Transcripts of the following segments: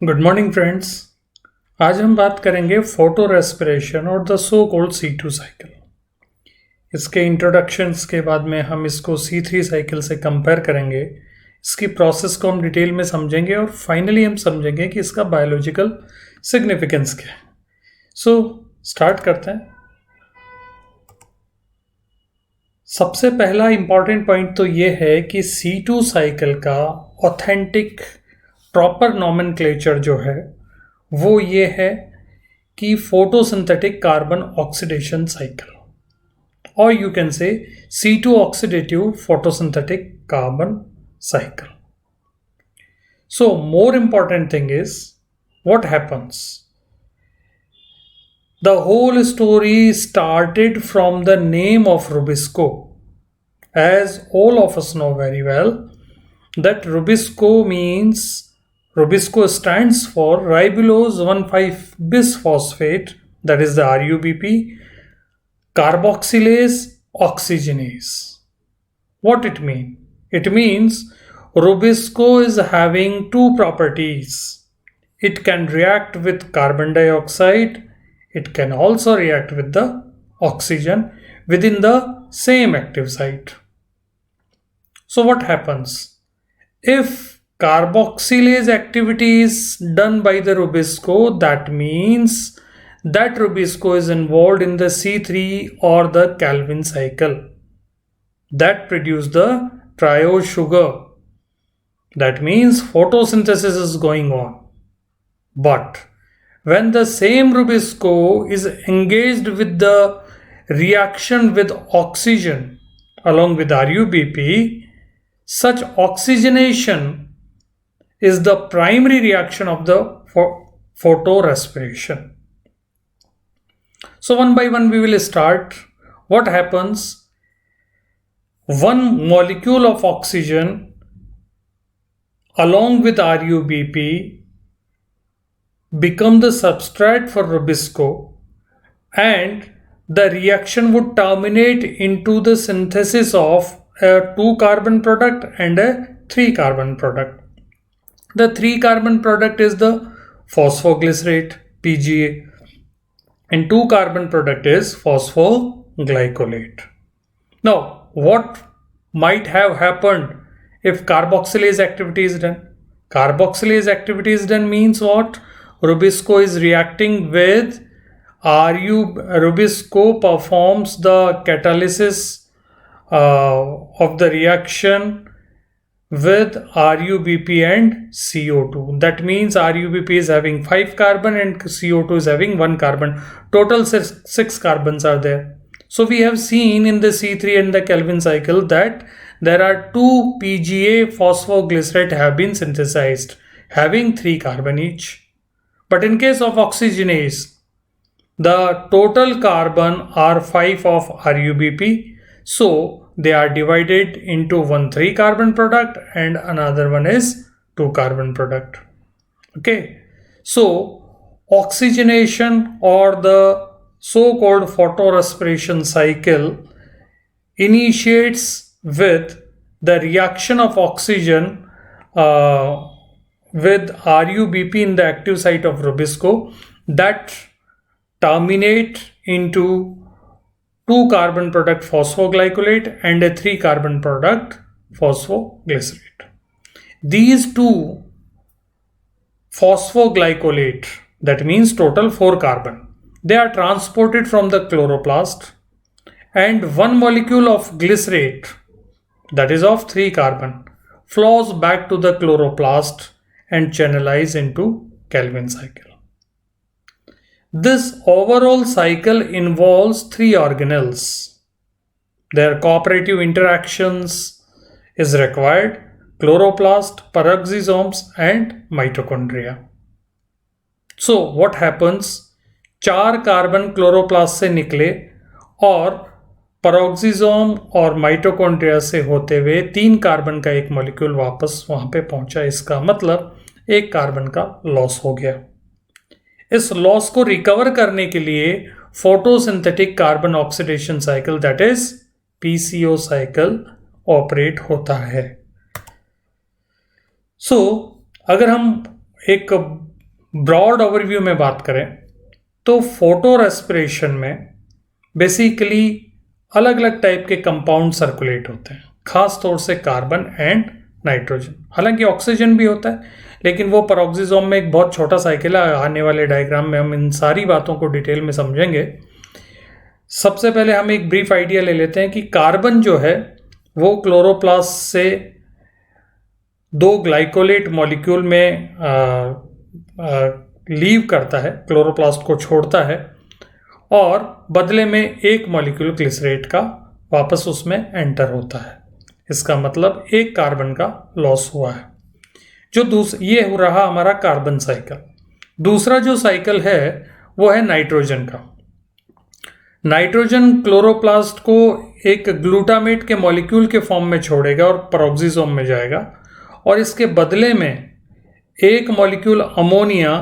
Good morning friends. आज हम बात करेंगे फोटो रेस्पिरेशन और the so called C2 cycle. इसके इंट्रोडक्शंस के बाद में हम इसको C3 साइकिल से कंपेयर करेंगे। इसकी प्रोसेस को हम डिटेल में समझेंगे और फाइनली हम समझेंगे कि इसका बायोलॉजिकल सिग्निफिकेंस क्या है। सो स्टार्ट करते हैं। सबसे पहला इंपॉर्टेंट पॉइंट तो ये है कि C2 साइकिल का ऑथेंटिक प्रॉपर नॉमेनक्लेचर जो है वो ये है कि फोटोसिंथेटिक कार्बन ऑक्सीडेशन साइकिल, और you can say C2 oxidative photosynthetic carbon cycle. So more important thing is what happens. The whole story started from the name of Rubisco. As all of us know very well that Rubisco stands for ribulose 1,5-bisphosphate, that is the RUBP, carboxylase oxygenase. What it means? It means Rubisco is having two properties. It can react with carbon dioxide. It can also react with the oxygen within the same active site. So what happens? If carboxylase activity is done by the Rubisco, that means that Rubisco is involved in the C3 or the Calvin cycle that produce the triose sugar. That means photosynthesis is going on. But when the same Rubisco is engaged with the reaction with oxygen along with RUBP, such oxygenation is the primary reaction of the photorespiration. So one by one we will start. What happens? One molecule of oxygen along with RUBP become the substrate for Rubisco, and the reaction would terminate into the synthesis of a 2-carbon product and a 3-carbon product. The 3-carbon product is the phosphoglycerate PGA and 2-carbon product is phosphoglycolate. Now what might have happened if carboxylase activity is done? Carboxylase activity is done means what? Rubisco is reacting with Rubisco performs the catalysis of the reaction with RUBP and CO2. That means RUBP is having 5 carbon and CO2 is having 1 carbon. Total 6 carbons are there. So we have seen in the C3 and the Calvin cycle that there are 2 PGA phosphoglycerate have been synthesized having 3 carbon each. But in case of oxygenase, the total carbon are 5 of RUBP. So they are divided into one 3-carbon product and another one is 2-carbon product. Okay. So oxygenation or the so-called photorespiration cycle initiates with the reaction of oxygen with RUBP in the active site of Rubisco that terminate into 2-carbon product phosphoglycolate and a 3-carbon product phosphoglycerate. These two phosphoglycolate, that means total 4 carbon, they are transported from the chloroplast, and one molecule of glycerate, that is of 3 carbon, flows back to the chloroplast and channelize into Calvin cycle. This overall cycle involves 3 organelles. Their cooperative interactions is required: chloroplast, peroxisomes and mitochondria. So what happens? 4 carbon chloroplast से निकले और peroxisome और mitochondria से होते हुए 3 carbon का एक molecule वापस वहां पे पहुंचा। इसका मतलब 1 कार्बन का लॉस हो गया। इस लॉस को रिकवर करने के लिए photosynthetic carbon oxidation cycle, that is PCO cycle, operate होता है। सो अगर हम एक ब्रॉड ओवरव्यू में बात करें तो फोटो रेस्पिरेशन में बेसिकली अलग अलग टाइप के कंपाउंड सर्कुलेट होते हैं, खास तौर से कार्बन एंड नाइट्रोजन। हालांकि ऑक्सीजन भी होता है, लेकिन वो पेरोक्सिसोम में एक बहुत छोटा साइकिल है। आने वाले डायग्राम में हम इन सारी बातों को डिटेल में समझेंगे। सबसे पहले हम एक ब्रीफ आइडिया ले लेते हैं कि कार्बन जो है वो क्लोरोप्लास्ट से दो ग्लाइकोलेट मॉलिक्यूल में लीव करता है, क्लोरोप्लास्ट को छोड़ता है, और बदले में एक मॉलिक्यूल ग्लिसरेट का वापस उसमें एंटर होता है। इसका मतलब एक कार्बन का लॉस हुआ है। ये हो रहा हमारा कार्बन साइकिल। दूसरा जो साइकिल है वो है नाइट्रोजन का। नाइट्रोजन क्लोरोप्लास्ट को एक ग्लूटामेट के मॉलिक्यूल के फॉर्म में छोड़ेगा और पेरोक्सिसोम में जाएगा, और इसके बदले में एक मॉलिक्यूल अमोनिया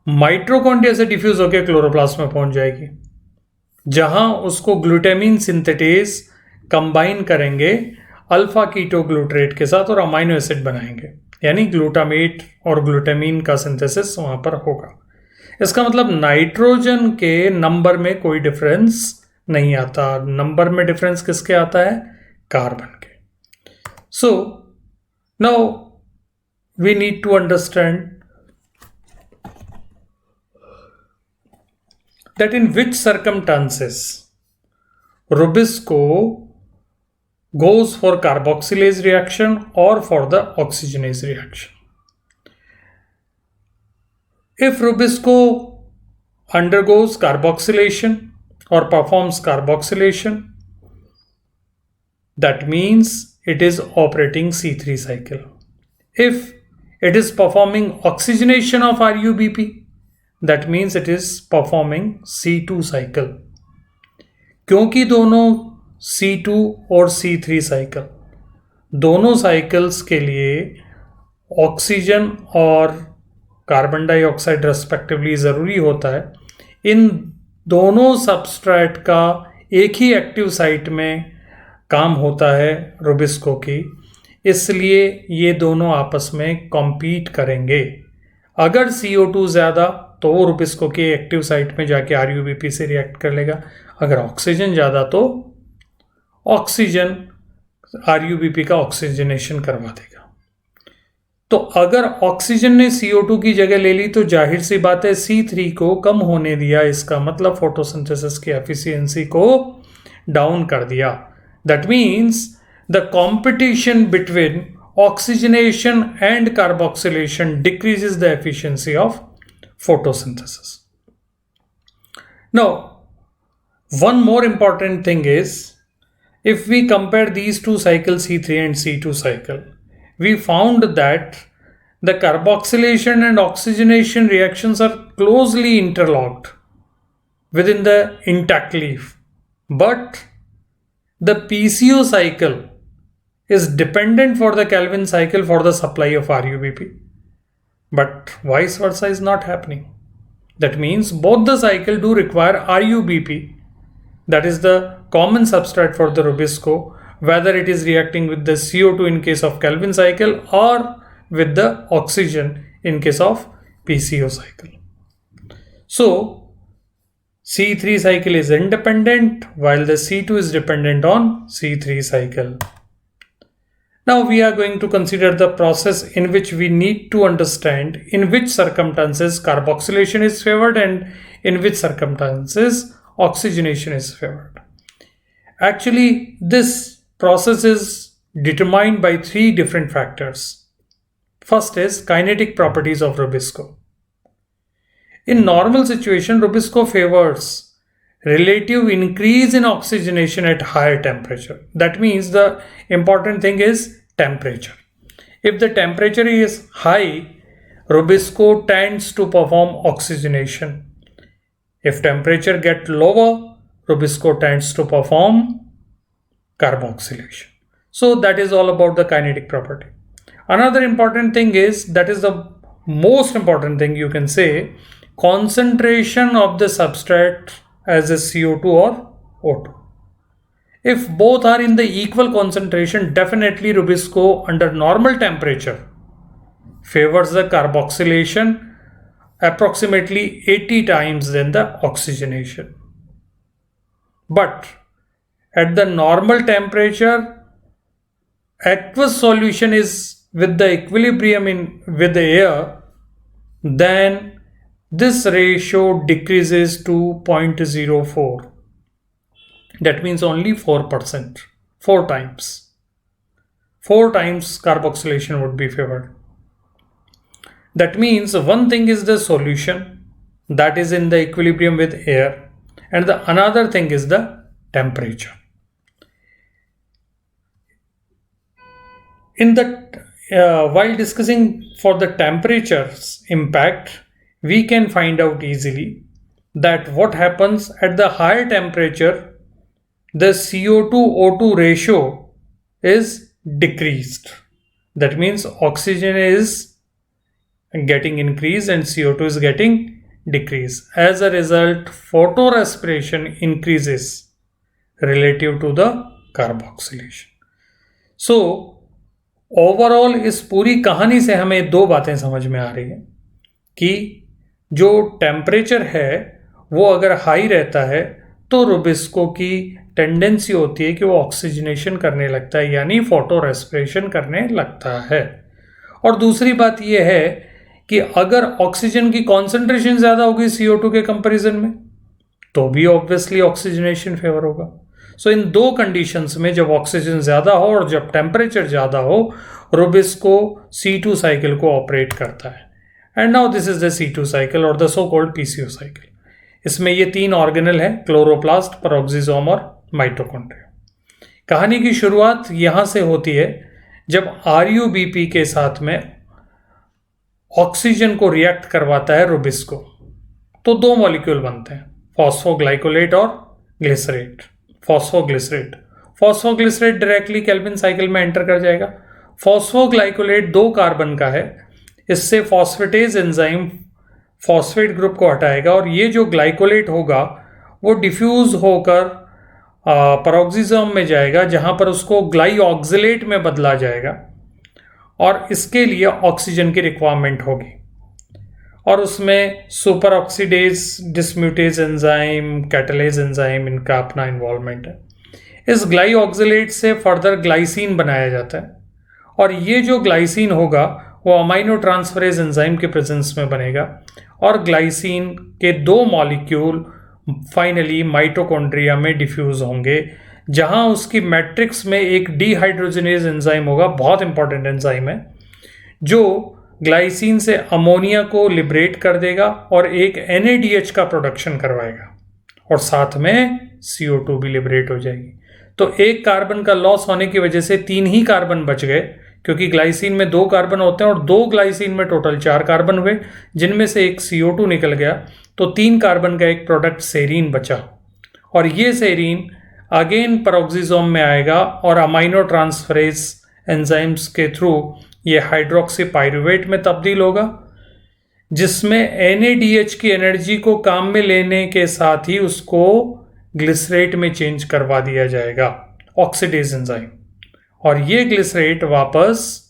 माइटोकॉन्ड्रिया से डिफ्यूज होकर क्लोरोप्लास्ट में पहुंच जाएगी, जहां उसको ग्लूटामिन सिंथेटेज कंबाइन करेंगे अल्फा कीटोग्लूटरेट के साथ और अमाइनो एसिड बनाएंगे, यानी ग्लूटामेट और ग्लूटामिन का सिंथेसिस वहां पर होगा। इसका मतलब नाइट्रोजन के नंबर में कोई डिफरेंस नहीं आता। नंबर में डिफरेंस किसके आता है? कार्बन के। So now we need to understand that in which circumstances Rubisco goes for carboxylase reaction or for the oxygenase reaction. If Rubisco undergoes carboxylation or performs carboxylation, that means it is operating C3 cycle. If it is performing oxygenation of RUBP, that means it is performing C2 cycle. क्योंकि दोनों C2 और C3 cycle, दोनों cycles के लिए oxygen और carbon dioxide respectively ज़रूरी होता है। इन दोनों सबस्ट्रेट का एक ही एक्टिव साइट में काम होता है रुबिस्को की, इसलिए ये दोनों आपस में कॉम्पीट करेंगे। अगर CO2 ज़्यादा तो वो रुबिस्को के एक्टिव साइट में जाके RUBP से रिएक्ट कर लेगा, अगर ऑक्सीजन ज़्यादा तो ऑक्सीजन RUBP का ऑक्सीजनेशन करवा देगा। तो अगर ऑक्सीजन ने CO2 की जगह ले ली तो जाहिर सी बात है C3 को कम होने दिया, इसका मतलब फोटोसिंथेसिस की एफिशिएंसी को डाउन कर दिया। That means the competition between oxygenation and carboxylation decreases the efficiency of photosynthesis. Now, one more important thing is, if we compare these two cycles, C3 and C2 cycle, we found that the carboxylation and oxygenation reactions are closely interlocked within the intact leaf. But the PCO cycle is dependent for the Calvin cycle for the supply of RUBP. But vice versa is not happening. That means both the cycle do require RUBP, that is the common substrate for the Rubisco, whether it is reacting with the CO2 in case of Calvin cycle or with the oxygen in case of PCO cycle. So C3 cycle is independent while the C2 is dependent on C3 cycle. Now we are going to consider the process in which we need to understand in which circumstances carboxylation is favored and in which circumstances oxygenation is favored. Actually, this process is determined by three different factors. First is kinetic properties of Rubisco. In normal situation, Rubisco favors relative increase in oxygenation at higher temperature. That means the important thing is temperature. If the temperature is high, Rubisco tends to perform oxygenation. If temperature gets lower, Rubisco tends to perform carboxylation. So that is all about the kinetic property. Another important thing is, that is the most important thing you can say, concentration of the substrate as a CO2 or O2. If both are in the equal concentration, definitely Rubisco under normal temperature favors the carboxylation approximately 80 times than the oxygenation. But at the normal temperature, aqueous solution is with the equilibrium with the air, then this ratio decreases to 0.04. That means only 4%, 4 times. 4 times carboxylation would be favored. That means one thing is the solution that is in the equilibrium with air, and the another thing is the temperature. While discussing for the temperature's impact, we can find out easily that what happens at the higher temperature, the CO2-O2 ratio is decreased. That means oxygen is getting increased and CO2 is getting decreased. As a result, photorespiration increases relative to the carboxylation. So overall इस पूरी कहानी से हमें दो बातें समझ में आ रही हैं कि जो टेम्परेचर है वो अगर हाई रहता है तो रुबिस्को की टेंडेंसी होती है कि वो ऑक्सीजनेशन करने लगता है, यानी फोटो रेस्पिरेशन करने लगता है। और दूसरी बात ये है कि अगर ऑक्सीजन की कॉन्सेंट्रेशन ज़्यादा होगी CO2 के कंपैरिजन में तो भी ऑब्वियसली ऑक्सीजनेशन फेवर होगा। सो इन दो कंडीशंस में, जब ऑक्सीजन ज़्यादा हो और जब टेम्परेचर ज़्यादा हो, रुबिस्को C2 साइकिल को ऑपरेट करता है। And now this is the C2 cycle और the so called PCO cycle. इसमें ये 3 ऑर्गेनल हैं, क्लोरोप्लास्ट, पेरोक्सिसोम और माइटोकॉन्ड्रिया। कहानी की शुरुआत यहाँ से होती है जब RuBP के साथ में ऑक्सीजन को रिएक्ट करवाता है रुबिस्को, तो 2 मॉलिक्यूल बनते हैं, फॉस्फोग्लाइकोलेट और glycerate. Phosphoglycerate directly Calvin cycle में एंटर कर जाएगा। फॉस्फोग्लाइकोलेट 2 कार्बन का है, इससे फॉस्फेटेज एंजाइम फॉस्फेट ग्रुप को हटाएगा और ये जो ग्लाइकोलेट होगा वो डिफ्यूज होकर पेरोक्सिसोम में जाएगा, जहां पर उसको ग्लाइऑक्सिलेट में बदला जाएगा और इसके लिए ऑक्सीजन की रिक्वायरमेंट होगी और उसमें super oxidase, dismutase enzyme, catalase enzyme, इनका अपना इन्वॉल्वमेंट है। इस ग्लाइऑक्सिलेट से फर्दर ग्लाइसिन बनाया जाता है और ये जो ग्लाइसिन होगा वो अमाइनो ट्रांसफरेज एंजाइम के प्रेजेंस में बनेगा और ग्लाइसिन के 2 मॉलिक्यूल फाइनली माइटोकॉन्ड्रिया में डिफ्यूज होंगे, जहां उसकी मैट्रिक्स में एक डीहाइड्रोजनेज एंजाइम होगा, बहुत इंपॉर्टेंट एंजाइम है, जो ग्लाइसिन से अमोनिया को लिबरेट कर देगा और एक NADH का प्रोडक्शन करवाएगा और साथ में CO2 भी लिबरेट हो जाएगी। तो एक कार्बन का लॉस होने की वजह से 3 ही कार्बन बच गए, क्योंकि ग्लाइसिन में 2 कार्बन होते हैं और 2 ग्लाइसिन में टोटल 4 कार्बन हुए, जिनमें से एक CO2 निकल गया, तो 3 कार्बन का एक प्रोडक्ट सेरीन बचा और ये सेरीन अगेन पेरोक्सिसोम में आएगा और अमाइनो ट्रांसफरेज एंजाइम्स के थ्रू ये हाइड्रोक्सी पाइरुवेट में तब्दील होगा, जिसमें NADH की एनर्जी को काम में लेने के साथ ही उसको ग्लिसरेट में चेंज करवा दिया जाएगा, ऑक्सीडेज एंजाइम, और ये ग्लिसरेट वापस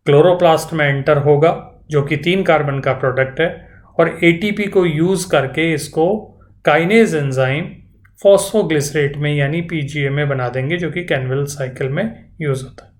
क्लोरोप्लास्ट में एंटर होगा जो कि 3 कार्बन का प्रोडक्ट है और ATP को यूज करके इसको काइनेज एंजाइम फॉस्फोग्लिसरेट में यानी PGA में बना देंगे, जो कि कैनविल साइकिल में यूज होता है।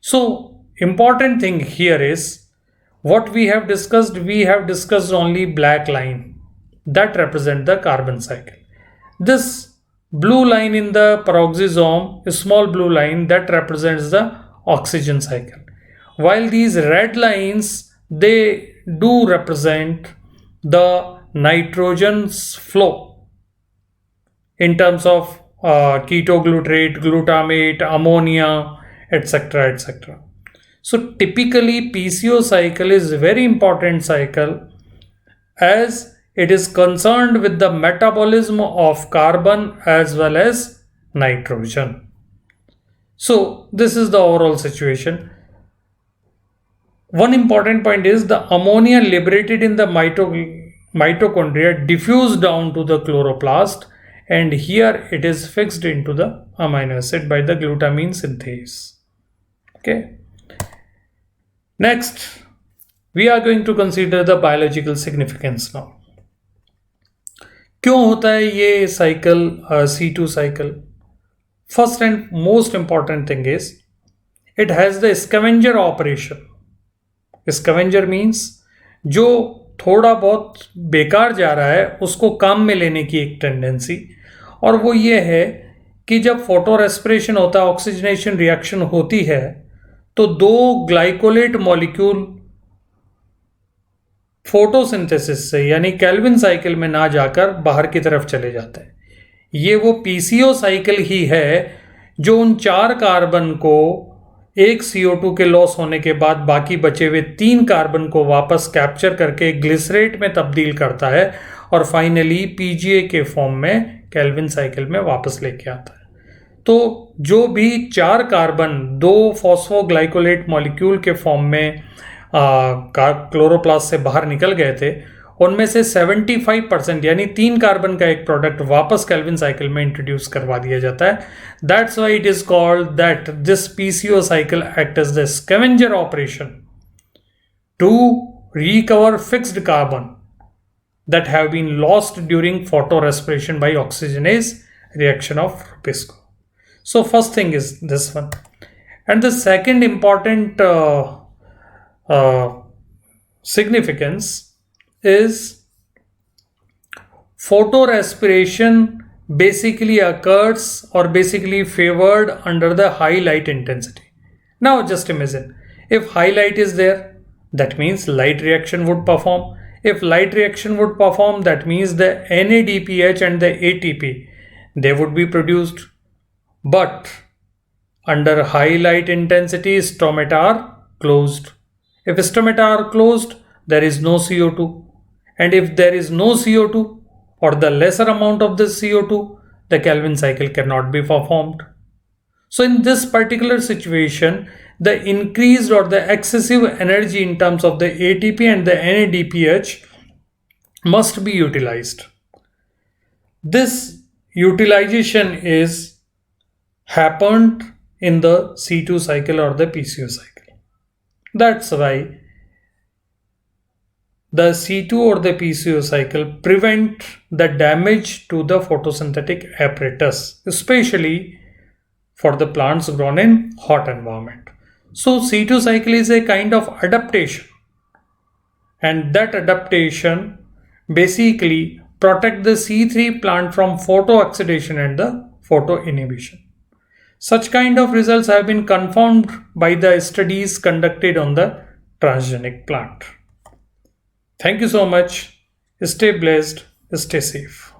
सो important thing here is what we have discussed only black line that represent the carbon cycle. This blue line in the peroxisome, a small blue line, that represents the oxygen cycle, while these red lines, they do represent the nitrogen's flow in terms of ketoglutarate, glutamate, ammonia, etc. So typically PCO cycle is a very important cycle as it is concerned with the metabolism of carbon as well as nitrogen. So this is the overall situation. One important point is the ammonia liberated in the mitochondria diffused down to the chloroplast, and here it is fixed into the amino acid by the glutamine synthase. Okay. Next, We are going to consider the biological significance now. क्यों होता है ये cycle C2 cycle? First and most important thing is it has the scavenger operation. Scavenger means जो थोड़ा बहुत बेकार जा रहा है उसको काम में लेने की एक टेंडेंसी, और वो ये है कि जब फोटो रेस्पिरेशन होता है, ऑक्सीजनेशन रिएक्शन होती है, तो दो ग्लाइकोलेट मॉलिक्यूल फोटोसिंथेसिस से यानी केल्विन साइकिल में ना जाकर बाहर की तरफ चले जाते हैं। ये वो पीसीओ साइकिल ही है जो उन 4 कार्बन को एक CO2 के लॉस होने के बाद बाकी बचे हुए 3 कार्बन को वापस कैप्चर करके ग्लिसरेट में तब्दील करता है और फाइनली पीजीए के फॉर्म में केल्विन साइकिल में वापस लेके आता है। तो जो भी 4 कार्बन 2 फॉस्फोग्लाइकोलेट मॉलिक्यूल के फॉर्म में क्लोरोप्लास्ट से बाहर निकल गए थे, उनमें से 75% यानी 3 कार्बन का एक प्रोडक्ट वापस केल्विन साइकिल में इंट्रोड्यूस करवा दिया जाता है। That's why it is called that this PCO cycle act as the scavenger operation to recover fixed carbon that have been lost during photorespiration by oxygenase reaction of Rubisco. So first thing is this one. And the second important significance is photorespiration basically occurs or basically favored under the high light intensity. Now just imagine, if high light is there, that means light reaction would perform. If light reaction would perform, that means the NADPH and the ATP, they would be produced. But under high light intensity, stomata are closed. If stomata are closed, there is no CO2. And if there is no CO2 or the lesser amount of the CO2, the Kelvin cycle cannot be performed. So in this particular situation, the increased or the excessive energy in terms of the ATP and the NADPH must be utilized. This utilization is happened in the C2 cycle or the PCO cycle. That's why the C2 or the PCO cycle prevent the damage to the photosynthetic apparatus, especially for the plants grown in hot environment. So C2 cycle is a kind of adaptation, and that adaptation basically protect the C3 plant from photo-oxidation and the photo-inhibition. Such kind of results have been confirmed by the studies conducted on the transgenic plant. Thank you so much. Stay blessed, stay safe.